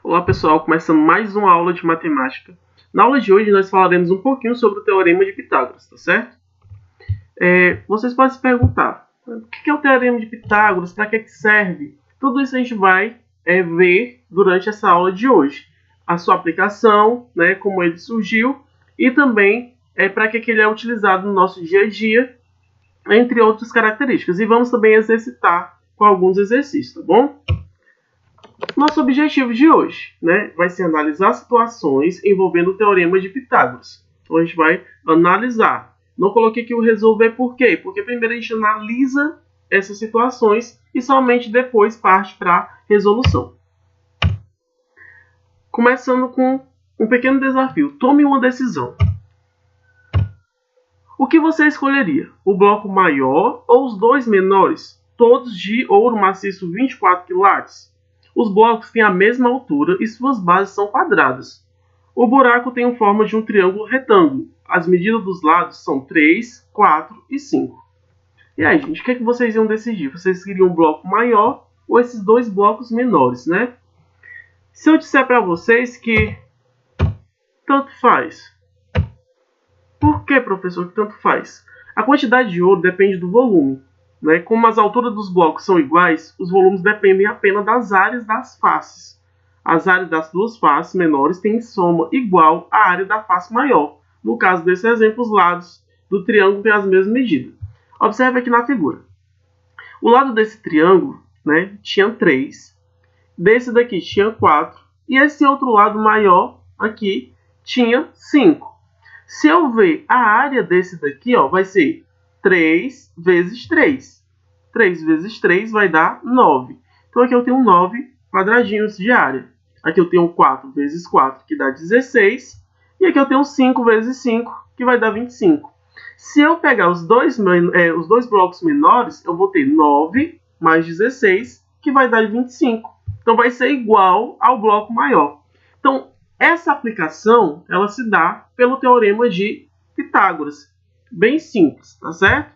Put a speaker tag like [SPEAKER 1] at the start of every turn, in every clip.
[SPEAKER 1] Olá pessoal, começando mais uma aula de matemática. Na aula de hoje nós falaremos um pouquinho sobre o Teorema de Pitágoras, tá certo? Vocês podem se perguntar, o que é o Teorema de Pitágoras, para que serve? Tudo isso a gente vai ver durante essa aula de hoje. A sua aplicação, né, como ele surgiu e também para que ele é utilizado no nosso dia a dia, entre outras características. E vamos também exercitar com alguns exercícios, tá bom? Nosso objetivo de hoje, né, vai ser analisar situações envolvendo o Teorema de Pitágoras. Então a gente vai analisar. Não coloquei aqui o resolver por quê? Porque primeiro a gente analisa essas situações e somente depois parte para a resolução. Começando com um pequeno desafio. Tome uma decisão. O que você escolheria? O bloco maior ou os dois menores? Todos de ouro maciço 24 quilates? Os blocos têm a mesma altura e suas bases são quadradas. O buraco tem a forma de um triângulo retângulo. As medidas dos lados são 3, 4 e 5. E aí, gente, o que é que vocês iam decidir? Vocês queriam um bloco maior ou esses dois blocos menores, né? Se eu disser para vocês que tanto faz. Por que, professor, que tanto faz? A quantidade de ouro depende do volume. Né? Como as alturas dos blocos são iguais, os volumes dependem apenas das áreas das faces. As áreas das duas faces menores têm soma igual à área da face maior. No caso desse exemplo, os lados do triângulo têm as mesmas medidas. Observe aqui na figura. O lado desse triângulo, né, tinha 3. Desse daqui tinha 4. E esse outro lado maior aqui tinha 5. Se eu ver a área desse daqui, ó, vai ser 3 vezes 3. 3 vezes 3 vai dar 9. Então aqui eu tenho 9 quadradinhos de área. Aqui eu tenho 4 vezes 4, que dá 16. E aqui eu tenho 5 vezes 5, que vai dar 25. Se eu pegar os dois blocos menores, eu vou ter 9 mais 16, que vai dar 25. Então vai ser igual ao bloco maior. Então essa aplicação ela se dá pelo Teorema de Pitágoras. Bem simples, tá certo?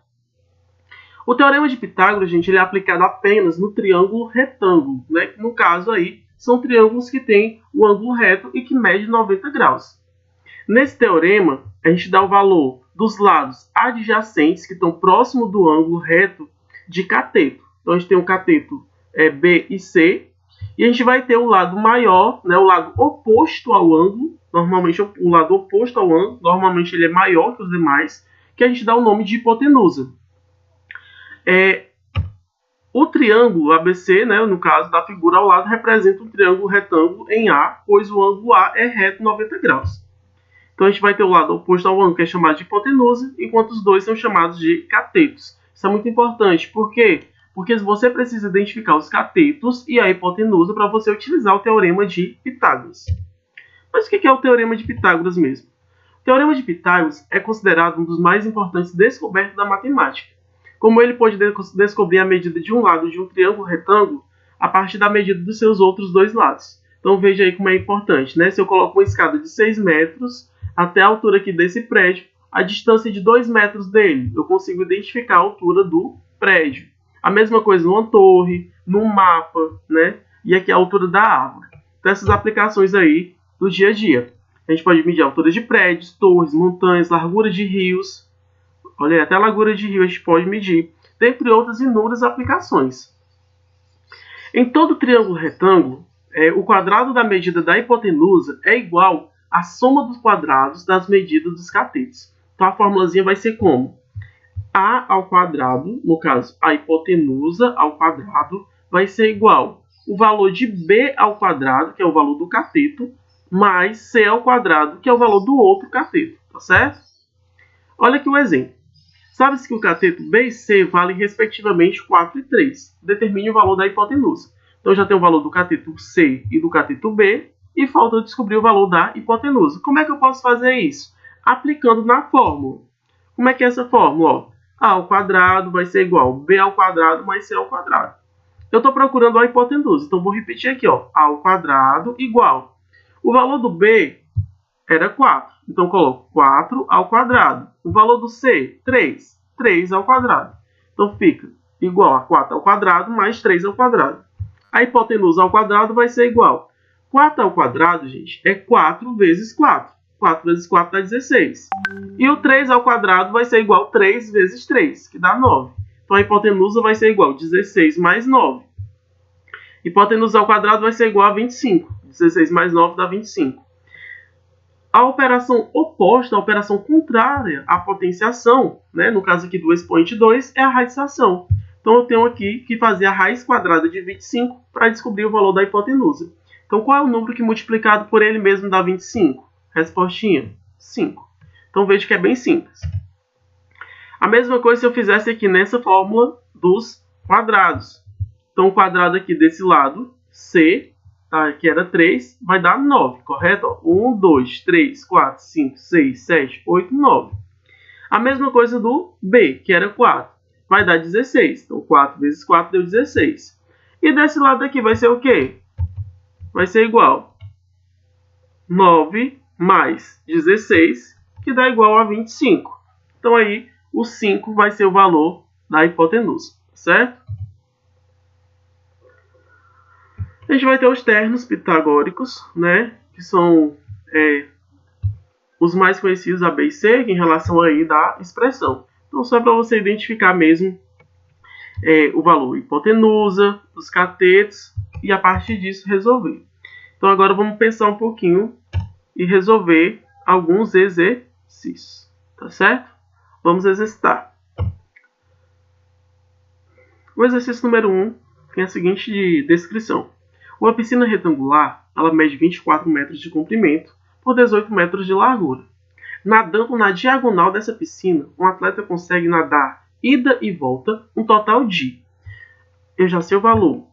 [SPEAKER 1] O Teorema de Pitágoras, gente, ele é aplicado apenas no triângulo retângulo, né? Que no caso aí, são triângulos que têm o ângulo reto e que mede 90 graus. Nesse teorema, a gente dá o valor dos lados adjacentes, que estão próximo do ângulo reto, de cateto. Então, a gente tem o cateto B e C, e a gente vai ter o lado maior, né, o lado oposto ao ângulo, normalmente o lado oposto ao ângulo, normalmente ele é maior que os demais, que a gente dá o nome de hipotenusa. O triângulo ABC, né, no caso da figura ao lado, representa um triângulo retângulo em A, pois o ângulo A é reto 90 graus. Então a gente vai ter o lado oposto ao ângulo, que é chamado de hipotenusa, enquanto os dois são chamados de catetos. Isso é muito importante, por quê? Porque você precisa identificar os catetos e a hipotenusa para você utilizar o Teorema de Pitágoras. Mas o que é o Teorema de Pitágoras mesmo? O Teorema de Pitágoras é considerado um dos mais importantes descobertos da matemática. Como ele pode descobrir a medida de um lado de um triângulo retângulo a partir da medida dos seus outros dois lados. Então veja aí como é importante, né? Se eu coloco uma escada de 6 metros até a altura aqui desse prédio, a distância de 2 metros dele, eu consigo identificar a altura do prédio. A mesma coisa numa torre, num mapa, né? E aqui a altura da árvore. Então essas aplicações aí do dia a dia. A gente pode medir a altura de prédios, torres, montanhas, largura de rios. Olha aí, até a largura de rio a gente pode medir, dentre outras inúmeras aplicações. Em todo triângulo retângulo, o quadrado da medida da hipotenusa é igual à soma dos quadrados das medidas dos catetos. Então a formulazinha vai ser como? A ao quadrado, no caso a hipotenusa ao quadrado, vai ser igual o valor de B ao quadrado, que é o valor do cateto, mais C ao quadrado, que é o valor do outro cateto, tá certo? Olha aqui o exemplo. Sabe-se que o cateto B e C valem respectivamente 4 e 3. Determine o valor da hipotenusa. Então já tem o valor do cateto C e do cateto B, e falta descobrir o valor da hipotenusa. Como é que eu posso fazer isso? Aplicando na fórmula. Como é que é essa fórmula? Ó, A ao quadrado vai ser igual a B ao quadrado mais C ao quadrado. Eu estou procurando a hipotenusa, então vou repetir aqui. Ó, A ao quadrado igual. O valor do B era 4. Então, coloco 4 ao quadrado. O valor do C, 3. 3 ao quadrado. Então, fica igual a 4 ao quadrado mais 3 ao quadrado. A hipotenusa ao quadrado vai ser igual 4 ao quadrado, gente, é 4 vezes 4. 4 vezes 4 dá 16. E o 3 ao quadrado vai ser igual a 3 vezes 3, que dá 9. Então, a hipotenusa vai ser igual a 16 mais 9. Hipotenusa ao quadrado vai ser igual a 25. 16 mais 9 dá 25. A operação oposta, a operação contrária à potenciação, né, no caso aqui do expoente 2, é a radicação. Então, eu tenho aqui que fazer a raiz quadrada de 25 para descobrir o valor da hipotenusa. Então, qual é o número que multiplicado por ele mesmo dá 25? Respostinha, 5. Então, veja que é bem simples. A mesma coisa se eu fizesse aqui nessa fórmula dos quadrados. Então, o quadrado aqui desse lado, C, tá, que era 3, vai dar 9, correto? 1, 2, 3, 4, 5, 6, 7, 8, 9. A mesma coisa do B, que era 4, vai dar 16. Então, 4 vezes 4 deu 16. E desse lado aqui vai ser o quê? Vai ser igual a 9 mais 16, que dá igual a 25. Então, aí, o 5 vai ser o valor da hipotenusa, certo? A gente vai ter os termos pitagóricos, né, que são os mais conhecidos, A, B e C, em relação aí da expressão. Então, só para você identificar mesmo o valor hipotenusa, dos catetos, e a partir disso resolver. Então, agora vamos pensar um pouquinho e resolver alguns exercícios, tá certo? Vamos exercitar. O exercício número 1 tem a seguinte descrição. Uma piscina retangular, ela mede 24 metros de comprimento por 18 metros de largura. Nadando na diagonal dessa piscina, um atleta consegue nadar ida e volta um total de... Eu já sei o valor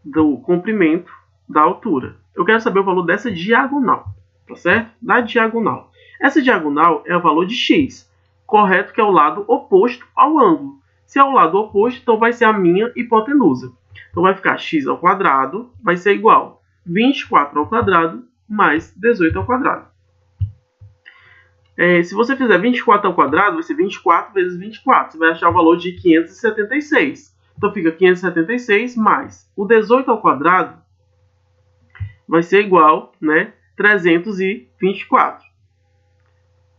[SPEAKER 1] do comprimento, da altura. Eu quero saber o valor dessa diagonal, tá certo? Da diagonal. Essa diagonal é o valor de x, correto, que é o lado oposto ao ângulo. Se é o lado oposto, então vai ser a minha hipotenusa. Então, vai ficar x ao quadrado, vai ser igual a 24 ao quadrado mais 18 ao quadrado. Se você fizer 24 ao quadrado, vai ser 24 vezes 24. Você vai achar o valor de 576. Então, fica 576 mais o 18 ao quadrado vai ser igual, né, 324.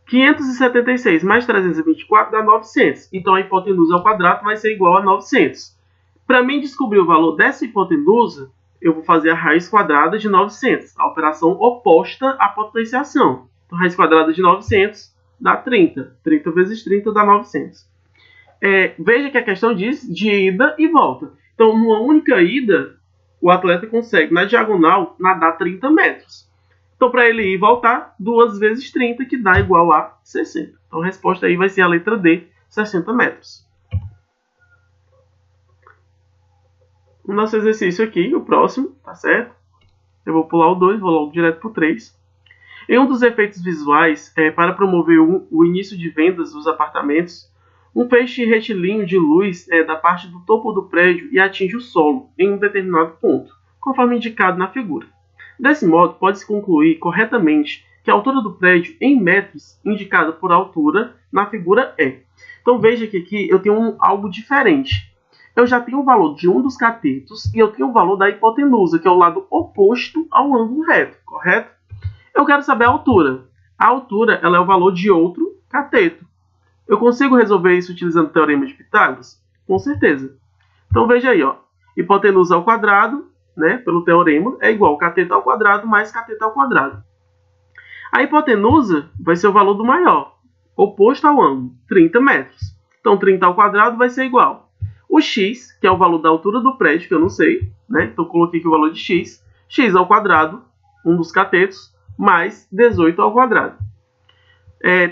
[SPEAKER 1] 576 mais 324 dá 900. Então, a hipotenusa ao quadrado vai ser igual a 900. Para mim descobrir o valor dessa hipotenusa, eu vou fazer a raiz quadrada de 900, a operação oposta à potenciação. Então, a raiz quadrada de 900 dá 30. 30 vezes 30 dá 900. Veja que a questão diz de ida e volta. Então, numa única ida, o atleta consegue, na diagonal, nadar 30 metros. Então, para ele ir e voltar, 2 vezes 30, que dá igual a 60. Então, a resposta aí vai ser a letra D, 60 metros. O nosso exercício aqui, o próximo, tá certo? Eu vou pular o 2, vou logo direto para o 3. Em um dos efeitos visuais, para promover o início de vendas dos apartamentos, um feixe retilíneo de luz da parte do topo do prédio e atinge o solo em um determinado ponto, conforme indicado na figura. Desse modo, pode-se concluir corretamente que a altura do prédio em metros, indicada por altura na figura é. Então veja que aqui eu tenho algo diferente. Eu já tenho o valor de um dos catetos e eu tenho o valor da hipotenusa, que é o lado oposto ao ângulo reto, correto? Eu quero saber a altura. A altura ela é o valor de outro cateto. Eu consigo resolver isso utilizando o teorema de Pitágoras? Com certeza. Então veja aí, ó. Hipotenusa ao quadrado, né, pelo teorema, é igual a cateto ao quadrado mais cateto ao quadrado. A hipotenusa vai ser o valor do maior, oposto ao ângulo, 30 metros. Então 30 ao quadrado vai ser igual o x, que é o valor da altura do prédio, que eu não sei, né? Então, coloquei aqui o valor de x. X ao quadrado, um dos catetos, mais 18 ao quadrado.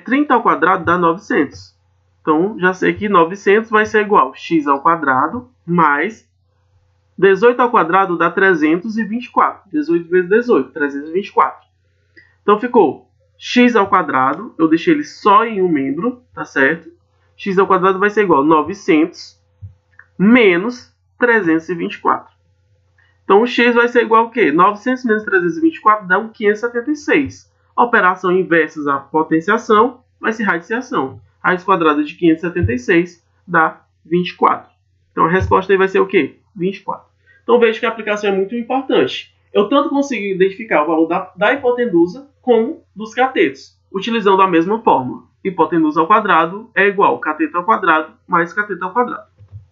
[SPEAKER 1] 30 ao quadrado dá 900. Então, já sei que 900 vai ser igual a x ao quadrado, mais 18 ao quadrado dá 324. 18 vezes 18, 324. Então, ficou x ao quadrado, eu deixei ele só em um membro, tá certo? X ao quadrado vai ser igual a 900 menos 324. Então, o x vai ser igual a quê? 900 menos 324 dá um 576. A operação inversa da potenciação vai ser radiciação. Raiz quadrada de 576 dá 24. Então, a resposta aí vai ser o quê? 24. Então, veja que a aplicação é muito importante. eu tanto consigo identificar o valor da hipotenusa como dos catetos, utilizando a mesma fórmula. Hipotenusa ao quadrado é igual a cateto ao quadrado mais cateto ao quadrado.